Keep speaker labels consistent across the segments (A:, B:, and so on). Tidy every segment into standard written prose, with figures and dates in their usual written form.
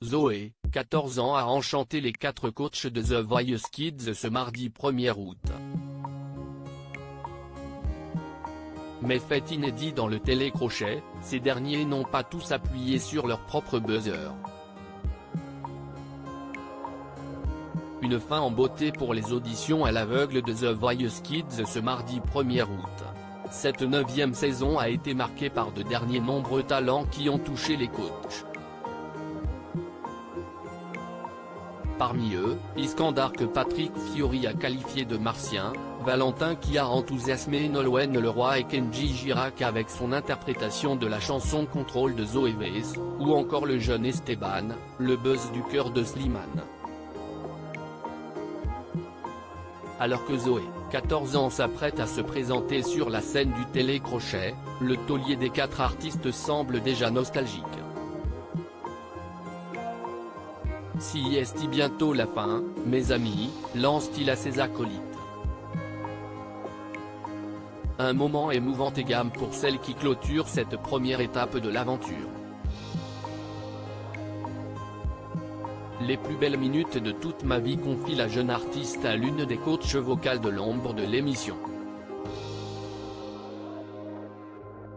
A: Zoé, 14 ans a enchanté les 4 coachs de The Voice Kids ce mardi 1er août. Mais fait inédit dans le télécrochet, ces derniers n'ont pas tous appuyé sur leur propre buzzer. Une fin en beauté pour les auditions à l'aveugle de The Voice Kids ce mardi 1er août. Cette 9e saison a été marquée par de derniers nombreux talents qui ont touché les coachs. Parmi eux, Iskandar que Patrick Fiori a qualifié de martien, Valentin qui a enthousiasmé Nolwenn Leroy et Kenji Girac avec son interprétation de la chanson Contrôle de Zoé Vez, ou encore le jeune Esteban, le buzz du cœur de Slimane. Alors que Zoé, 14 ans s'apprête à se présenter sur la scène du télécrochet, le taulier des 4 artistes semble déjà nostalgique. Si est bientôt la fin, mes amis, lance-t-il à ses acolytes. Un moment émouvant et gamme pour celle qui clôture cette première étape de l'aventure. Les plus belles minutes de toute ma vie, confie la jeune artiste à l'une des coachs vocales de l'ombre de l'émission.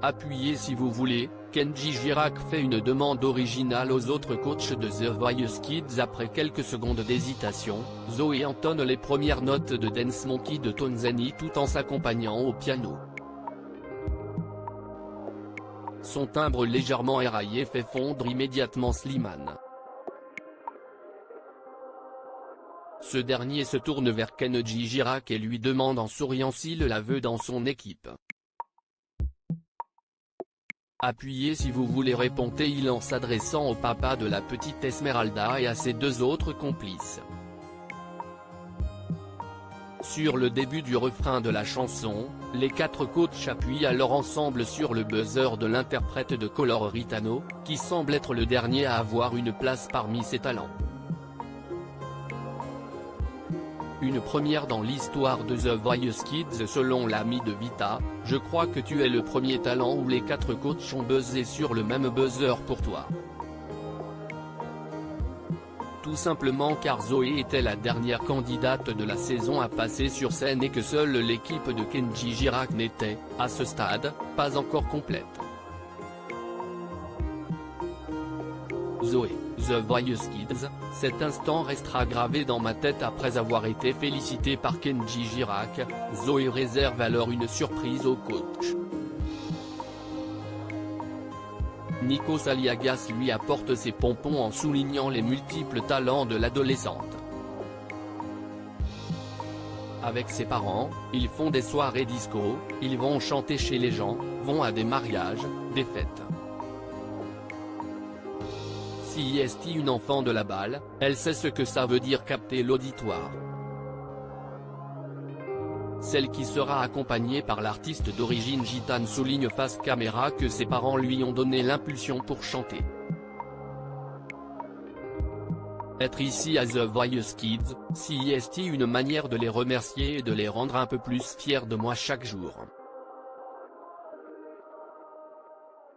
A: Appuyez si vous voulez, Kenji Girac fait une demande originale aux autres coachs de The Voice Kids après quelques secondes d'hésitation. Zoé entonne les premières notes de Dance Monkey de Tonzani tout en s'accompagnant au piano. Son timbre légèrement éraillé fait fondre immédiatement Slimane. Ce dernier se tourne vers Kenji Girac et lui demande en souriant s'il la veut dans son équipe. Appuyez si vous voulez, répondit-il en s'adressant au papa de la petite Esmeralda et à ses 2 autres complices. Sur le début du refrain de la chanson, les 4 coachs appuient alors ensemble sur le buzzer de l'interprète de Color Ritano, qui semble être le dernier à avoir une place parmi ses talents. Une première dans l'histoire de The Voice Kids selon l'ami de Vita, je crois que tu es le premier talent où les 4 coachs ont buzzé sur le même buzzer pour toi. Tout simplement car Zoé était la dernière candidate de la saison à passer sur scène et que seule l'équipe de Kenji Girac n'était, à ce stade, pas encore complète. Zoé, The Voice Kids, cet instant restera gravé dans ma tête après avoir été félicité par Kenji Girac. Zoé réserve alors une surprise au coach. Nikos Aliagas lui apporte ses pompons en soulignant les multiples talents de l'adolescente. Avec ses parents, ils font des soirées disco, ils vont chanter chez les gens, vont à des mariages, des fêtes. Si est une enfant de la balle, elle sait ce que ça veut dire capter l'auditoire. Celle qui sera accompagnée par l'artiste d'origine gitane souligne face caméra que ses parents lui ont donné l'impulsion pour chanter. Être ici à The Voice Kids, si est une manière de les remercier et de les rendre un peu plus fiers de moi chaque jour.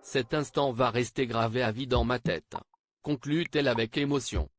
A: Cet instant va rester gravé à vie dans ma tête. Conclut-elle avec émotion.